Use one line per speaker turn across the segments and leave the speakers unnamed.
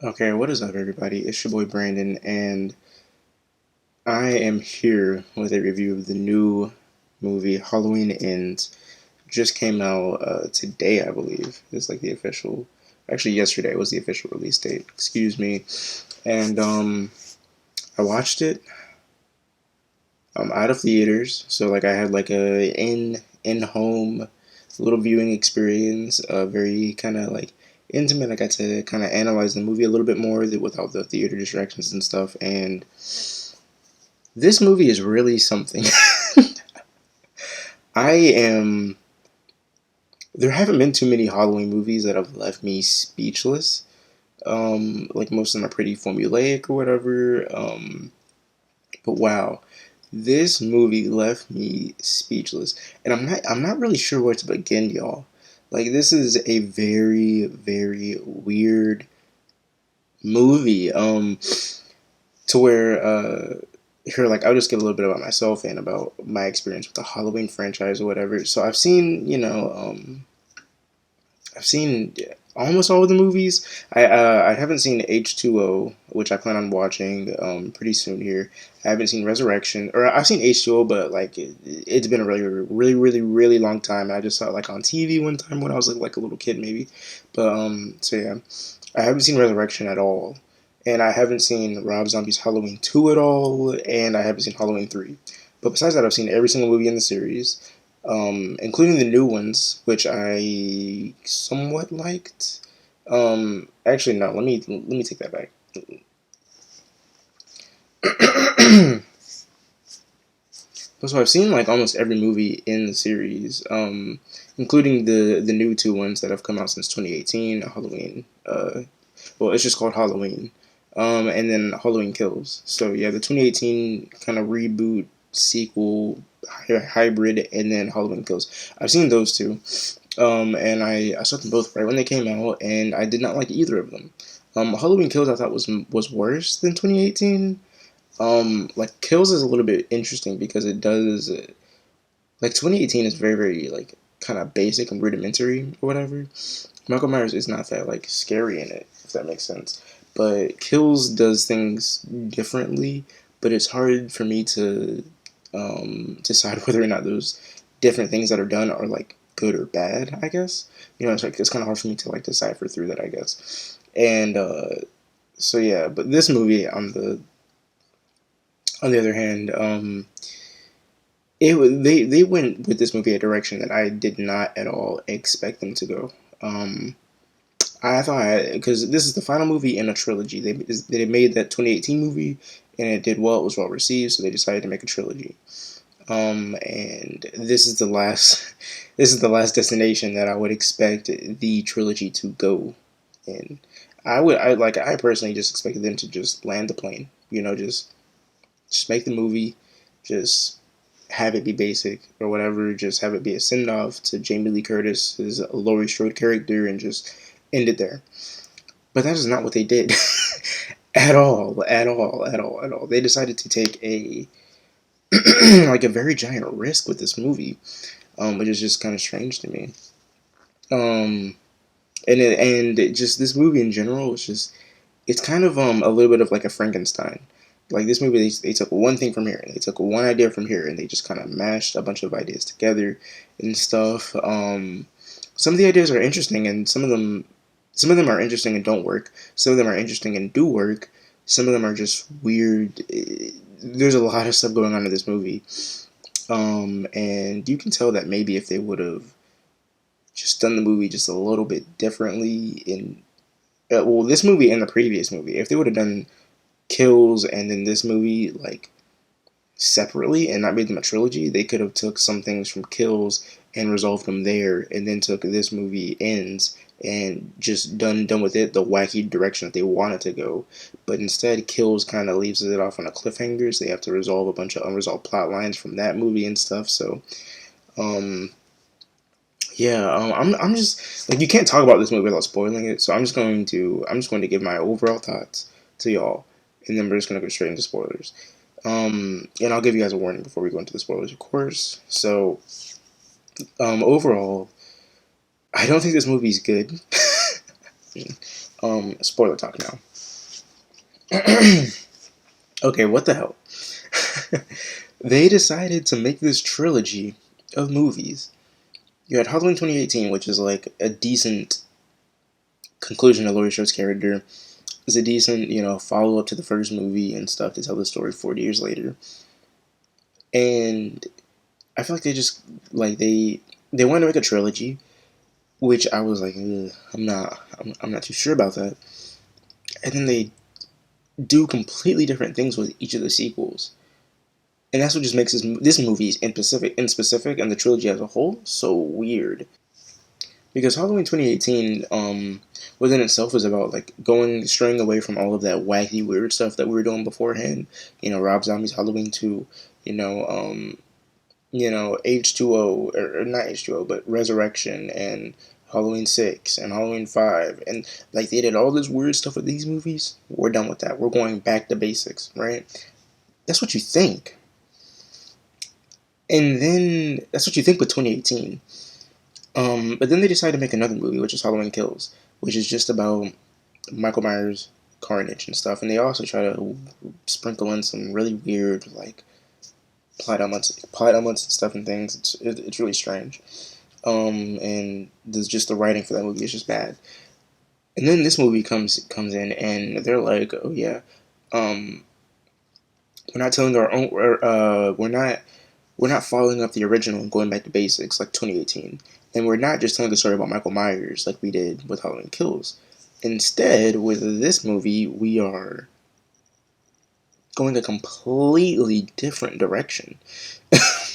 Okay, what is up, everybody? It's your boy Brandon, and I am here with a review of the new movie Halloween Ends. Just came out today, I believe. It's like the official. Actually, yesterday was the official release date. Excuse me. And I watched it out of theaters, so like I had like a in home little viewing experience. Very kind of like intimate. I got to kind of analyze the movie a little bit more without the theater distractions and stuff, and this movie is really something. I am. There haven't been too many Halloween movies that have left me speechless. Like most of them are pretty formulaic or whatever. But wow, this movie left me speechless, and I'm not really sure where to begin, y'all. Like this is a very very weird movie. To where here, like, I'll just give a little bit about myself and about my experience with the Halloween franchise or whatever. So I've seen, I've seen almost all of the movies. I haven't seen H2O, which I plan on watching pretty soon here. I haven't seen Resurrection, or I've seen H2O, but like it's been a really, really, really, really long time. I just saw it like on TV one time when I was like a little kid, maybe. But so yeah, I haven't seen Resurrection at all, and I haven't seen Rob Zombie's Halloween 2 at all, and I haven't seen Halloween 3. But besides that, I've seen every single movie in the series, including the new ones, which I somewhat liked. Actually, no. Let me take that back. So I've seen like almost every movie in the series, including the new two ones that have come out since 2018. Halloween. Well, it's just called Halloween. And then Halloween Kills. So yeah, the 2018 kind of reboot sequel hybrid, and then Halloween Kills. I've seen those two. And I saw them both right when they came out, and I did not like either of them. Halloween Kills I thought was worse than 2018. Like Kills is a little bit interesting because it does like 2018 is very very like kind of basic and rudimentary or whatever. Michael Myers is not that like scary in it, if that makes sense. But Kills does things differently, but it's hard for me to decide whether or not those different things that are done are like good or bad. I guess it's like it's kind of hard for me to like decipher through that. I guess, and so yeah. But this movie on the other hand, they went with this movie a direction that I did not at all expect them to go. I thought because this is the final movie in a trilogy. They made that 2018 movie and it did well. It was well received, so they decided to make a trilogy. And this is the last this is the last destination that I would expect the trilogy to go in. I personally just expected them to just land the plane. Just make the movie, just have it be basic or whatever. Just have it be a send off to Jamie Lee Curtis's Laurie Strode character and just end it there. But that is not what they did at all, at all, at all, at all. They decided to take a like a very giant risk with this movie, which is just kind of strange to me. Um, and just this movie in general is just it's kind of a little bit of like a Frankenstein. Like this movie, they took one thing from here, and they took one idea from here, and they just kind of mashed a bunch of ideas together and stuff. Some of the ideas are interesting, and some of them are interesting and don't work. Some of them are interesting and do work. Some of them are just weird. There's a lot of stuff going on in this movie, and you can tell that maybe if they would have just done the movie just a little bit differently in well, this movie and the previous movie, if they would have done Kills and then this movie like separately and not made them a trilogy, they could have took some things from Kills and resolved them there, and then took this movie Ends and just done with it the wacky direction that they wanted to go. But instead, Kills kind of leaves it off on a cliffhanger, so they have to resolve a bunch of unresolved plot lines from that movie and stuff. So, um, yeah, I'm just like you can't talk about this movie without spoiling it. So I'm just going to give my overall thoughts to y'all, and then we're just gonna go straight into spoilers. And I'll give you guys a warning before we go into the spoilers, of course. So, overall, I don't think this movie's good. Spoiler talk now. Okay, what the hell? They decided to make this trilogy of movies. You had Halloween 2018, which is like a decent conclusion to Laurie Strode's character. It's a decent, follow up to the first movie and stuff to tell the story 40 years later. And I feel like they just like they wanted to make a trilogy, which I was like, I'm not too sure about that. And then they do completely different things with each of the sequels, and that's what just makes this movie in specific, and the trilogy as a whole so weird. Because Halloween 2018, within itself was about like straying away from all of that wacky weird stuff that we were doing beforehand. Rob Zombie's Halloween 2, you know, um, H2O, or not H2O, but Resurrection, and Halloween 6 and Halloween 5, and like they did all this weird stuff with these movies. We're done with that. We're going back to basics, right? That's what you think. And then that's what you think with 2018. But then they decided to make another movie, which is Halloween Kills, which is just about Michael Myers, carnage, and stuff. And they also try to sprinkle in some really weird, like, plot elements and stuff and things. It's really strange. And there's just the writing for that movie is just bad. And then this movie comes in, and they're like, oh yeah, um, we're not telling our own, we're not following up the original and going back to basics like 2018. And we're not just telling a story about Michael Myers like we did with Halloween Kills. Instead, with this movie, we are going a completely different direction,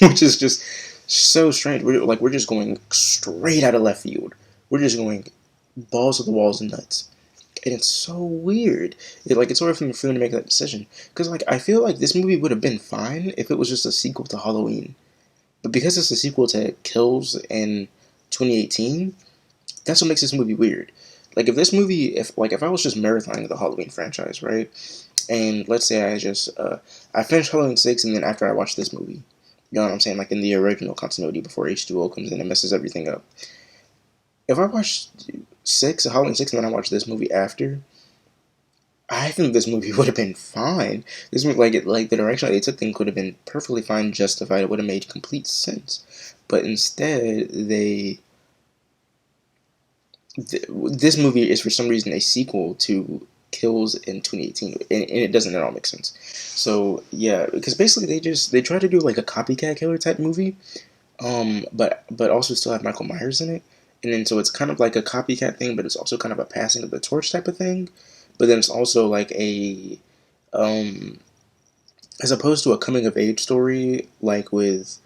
which is just so strange. We're just going straight out of left field. We're just going balls to the walls and nuts, and it's so weird. It's hard for them to make that decision because I feel like this movie would have been fine if it was just a sequel to Halloween, but because it's a sequel to Kills in 2018, that's what makes this movie weird. Like if I was just marathoning the Halloween franchise, right? And let's say I finished Halloween 6, and then after I watched this movie, you know what I'm saying? Like in the original continuity before H2O comes in and messes everything up. If I watched Halloween 6, and then I watched this movie after, I think this movie would have been fine. This movie, like the direction they took things would have been perfectly fine, justified. It would have made complete sense. But instead, this movie is for some reason a sequel to Kills in 2018, and it doesn't at all make sense. So yeah, because basically they try to do like a copycat killer type movie, but also still have Michael Myers in it, and then so it's kind of like a copycat thing, but it's also kind of a passing of the torch type of thing. But then it's also like um, as opposed to a coming of age story like with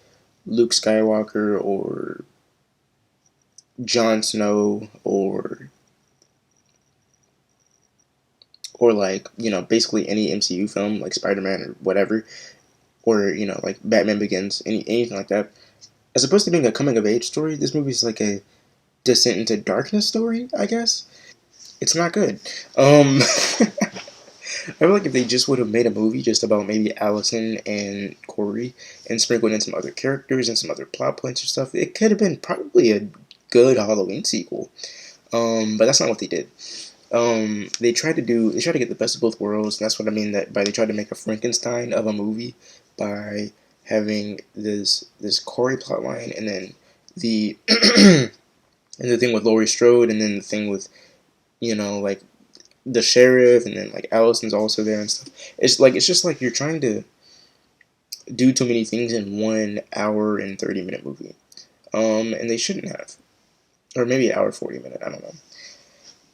Luke Skywalker or Jon Snow or like basically any MCU film like Spider-Man or whatever, or like Batman Begins, anything like that. As opposed to being a coming of age story, this movie is like a descent into darkness story, I guess. It's not good. I feel like if they just would have made a movie just about maybe Allison and Corey and sprinkled in some other characters and some other plot points or stuff, it could have been probably a good Halloween sequel. But that's not what they did. They tried to get the best of both worlds, and that's what I mean that by they tried to make a Frankenstein of a movie by having this Corey plotline, and then the and the thing with Laurie Strode, and then the thing with like the sheriff, and then like Allison's also there and stuff. It's just like you're trying to do too many things in 1 hour and 30 minute movie, and they shouldn't have, or maybe an hour 40 minute. I don't know.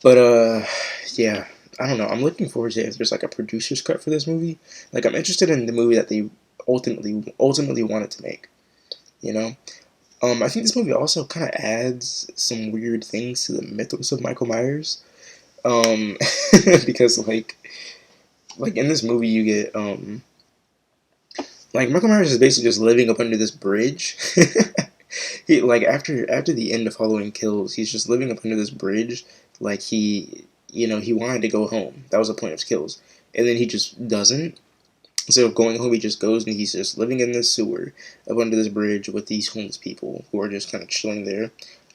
But yeah, I don't know. I'm looking forward to if there's like a producer's cut for this movie. Like I'm interested in the movie that they ultimately wanted to make. You know, I think this movie also kind of adds some weird things to the mythos of Michael Myers. Um, because like in this movie you get like Michael Myers is basically just living up under this bridge. He like after the end of Halloween Kills, he's just living up under this bridge. Like he wanted to go home. That was the point of Kills, and then he just doesn't. Instead of going home, he just goes and he's just living in this sewer up under this bridge with these homeless people who are just kind of chilling there.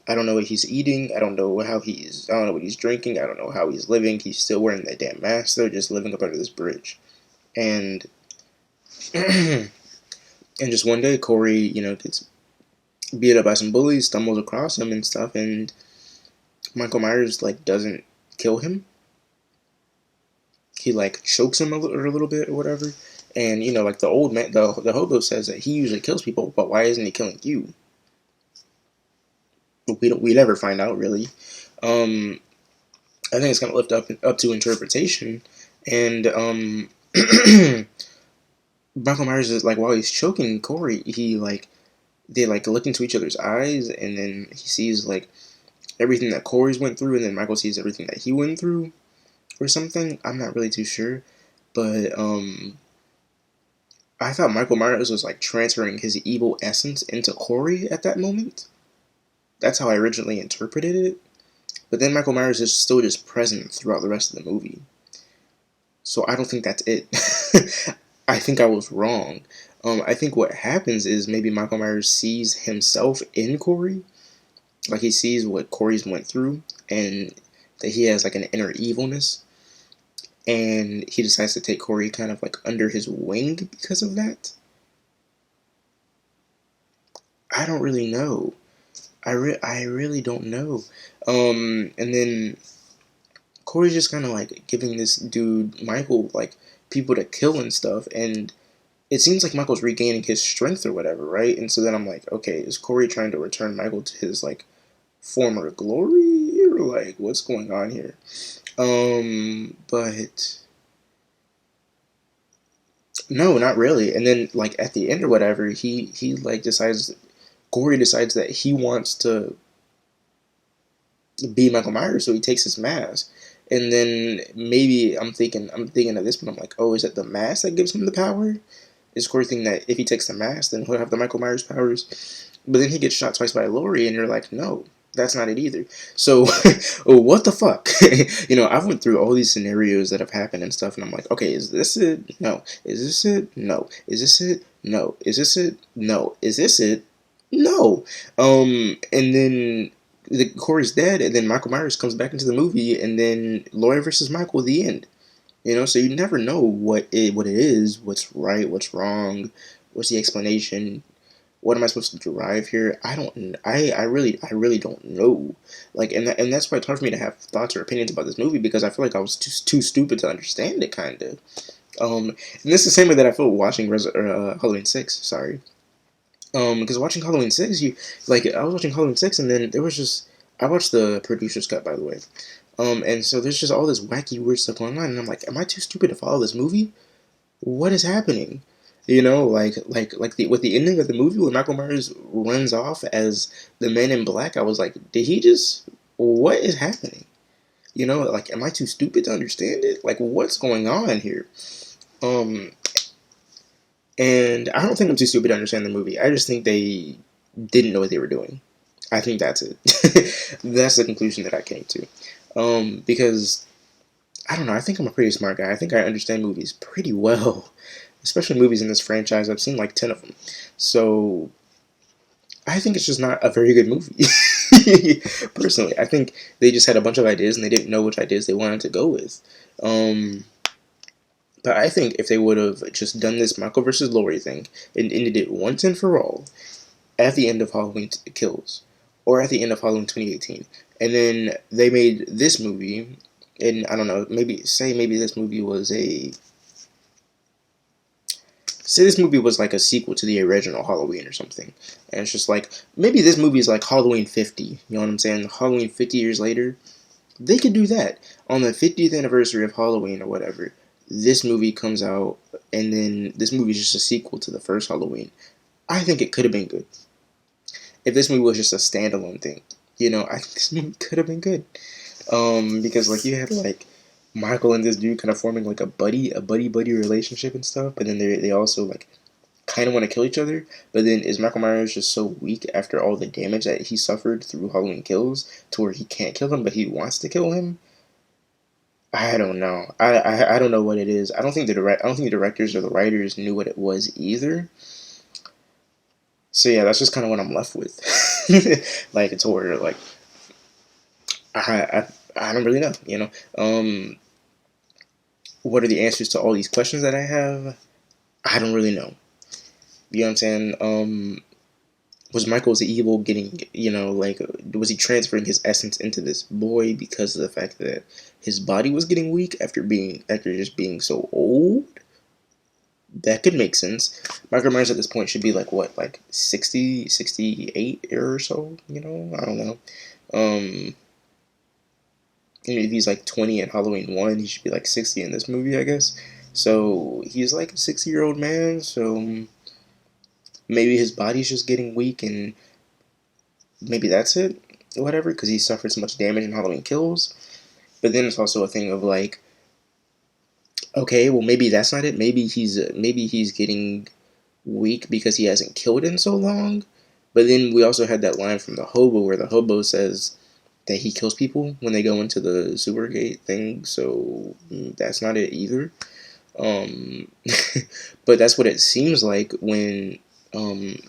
I don't know what he's eating. I don't know how he's. I don't know what he's drinking. I don't know how he's living. He's still wearing that damn mask. They're just living up under this bridge, and and just one day, Corey, gets beat up by some bullies, stumbles across him and stuff, and Michael Myers like doesn't kill him. He like chokes him a little bit or whatever. And like the old man, the hobo says that he usually kills people, but why isn't he killing you? We never find out really. Um, I think it's gonna lift up to interpretation, and Michael Myers is like while he's choking Corey, he like they like look into each other's eyes, and then he sees like everything that Corey's went through, and then Michael sees everything that he went through, or something. I'm not really too sure, but I thought Michael Myers was like transferring his evil essence into Corey at that moment. That's how I originally interpreted it. But then Michael Myers is still just present throughout the rest of the movie. So I don't think that's it. I think I was wrong. I think what happens is maybe Michael Myers sees himself in Corey. Like he sees what Corey's went through and that he has like an inner evilness. And he decides to take Corey kind of like under his wing because of that. I don't really know. I really don't know. And then Corey's just kind of like giving this dude Michael like people to kill and stuff, and it seems like Michael's regaining his strength or whatever, right? And so then I'm like, okay, is Corey trying to return Michael to his like former glory, or like what's going on here? But no, not really. And then like at the end or whatever, he like decides Corey decides that he wants to be Michael Myers, so he takes his mask. And then maybe I'm thinking at this point, I'm like, oh, is it the mask that gives him the power? Is Corey thinking that if he takes the mask, then he'll have the Michael Myers powers? But then he gets shot twice by Laurie, and you're like, no, that's not it either. So, what the fuck? I've went through all these scenarios that have happened and stuff, and I'm like, okay, is this it? No. Is this it? No. Is this it? No. Is this it? No. Is this it? No. And then Corey's dead, and then Michael Myers comes back into the movie, and then Laurie versus Michael, the end. So you never know what it is, what's right, what's wrong, what's the explanation, what am I supposed to derive here? I really don't know. Like, and that's why it's hard for me to have thoughts or opinions about this movie, because I feel like I was too stupid to understand it, kind of. And this is the same way that I feel watching Halloween 6. Sorry. Because watching Halloween 6, I was watching Halloween 6, and then there was just, I watched the producer's cut, by the way. And so there's just all this wacky, weird stuff going on, and I'm like, am I too stupid to follow this movie? What is happening? With the ending of the movie when Michael Myers runs off as the Man in Black, I was like, did he just, what is happening? Am I too stupid to understand it? Like, what's going on here? Um, and I don't think I'm too stupid to understand the movie. I just think they didn't know what they were doing. I think that's it. That's the conclusion that I came to. Because I don't know. I think I'm a pretty smart guy. I think I understand movies pretty well, especially movies in this franchise. I've seen like 10 of them. So I think it's just not a very good movie. Personally, I think they just had a bunch of ideas and they didn't know which ideas they wanted to go with. But I think if they would have just done this Michael versus Laurie thing and ended it once and for all at the end of Halloween Kills, or at the end of Halloween 2018, and then they made this movie, and I don't know, maybe this movie was like a sequel to the original Halloween or something, and it's just like, maybe this movie is like Halloween 50, you know what I'm saying, Halloween 50 years later, they could do that, on the 50th anniversary of Halloween or whatever, this movie comes out, and then this movie is just a sequel to the first Halloween. I think it could have been good. If this movie was just a standalone thing, I think this movie could have been good. Because like you had like Michael and this dude kind of forming like a buddy relationship and stuff, but then they also like kind of want to kill each other. But then is Michael Myers just so weak after all the damage that he suffered through Halloween Kills to where he can't kill him, but he wants to kill him? I don't know. I don't know what it is. I don't think the directors or the writers knew what it was either. So yeah, that's just kind of what I'm left with. Like it's horror. Like I don't really know. What are the answers to all these questions that I have? I don't really know. You know what I'm saying? Was Michael's evil getting, like, was he transferring his essence into this boy because of the fact that his body was getting weak after just being so old? That could make sense. Michael Myers at this point should be like what, like 60, 68 or so, I don't know. Um, if he's like 20 in Halloween 1, he should be like 60 in this movie, I guess. So he's like a 60-year-old man, so maybe his body's just getting weak and maybe that's it, whatever, because he suffered so much damage in Halloween Kills. But then it's also a thing of like, okay, well maybe that's not it. Maybe he's getting weak because he hasn't killed in so long. But then we also had that line from the hobo where the hobo says that he kills people when they go into the sewer gate thing. So that's not it either. Um, but that's what it seems like when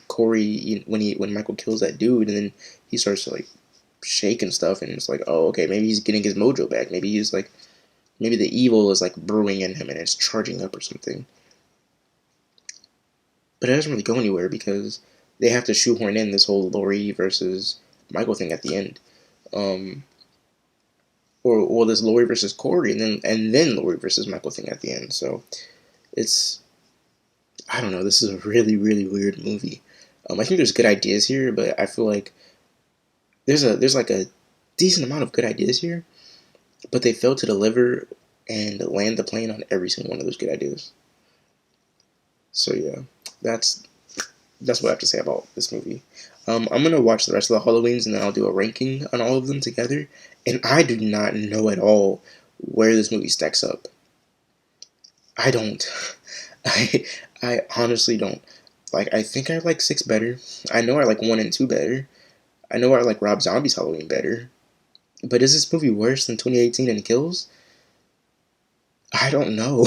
Corey when Michael kills that dude, and then he starts to like shake and stuff, and it's like, oh, okay, maybe he's getting his mojo back. Maybe the evil is like brewing in him and it's charging up or something. But it doesn't really go anywhere because they have to shoehorn in this whole Laurie versus Michael thing at the end, um, or this Laurie versus Corey, and then Laurie versus Michael thing at the end. So it's I don't know. This is a really really weird movie. I think there's good ideas here, but I feel like there's like a decent amount of good ideas here, but they fail to deliver and land the plane on every single one of those good ideas. So yeah, that's that's what I have to say about this movie. I'm gonna watch the rest of the Halloweens and then I'll do a ranking on all of them together. And I do not know at all where this movie stacks up. I don't. I I honestly don't. Like I think I like 6 better. I know I like 1 and 2 better. I know I like Rob Zombie's Halloween better. But is this movie worse than 2018 and Kills? I don't know.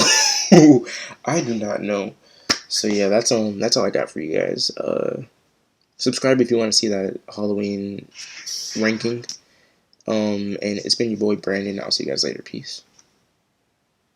I do not know. So yeah, that's all I got for you guys. Subscribe if you want to see that Halloween ranking. And it's been your boy Brandon. I'll see you guys later. Peace.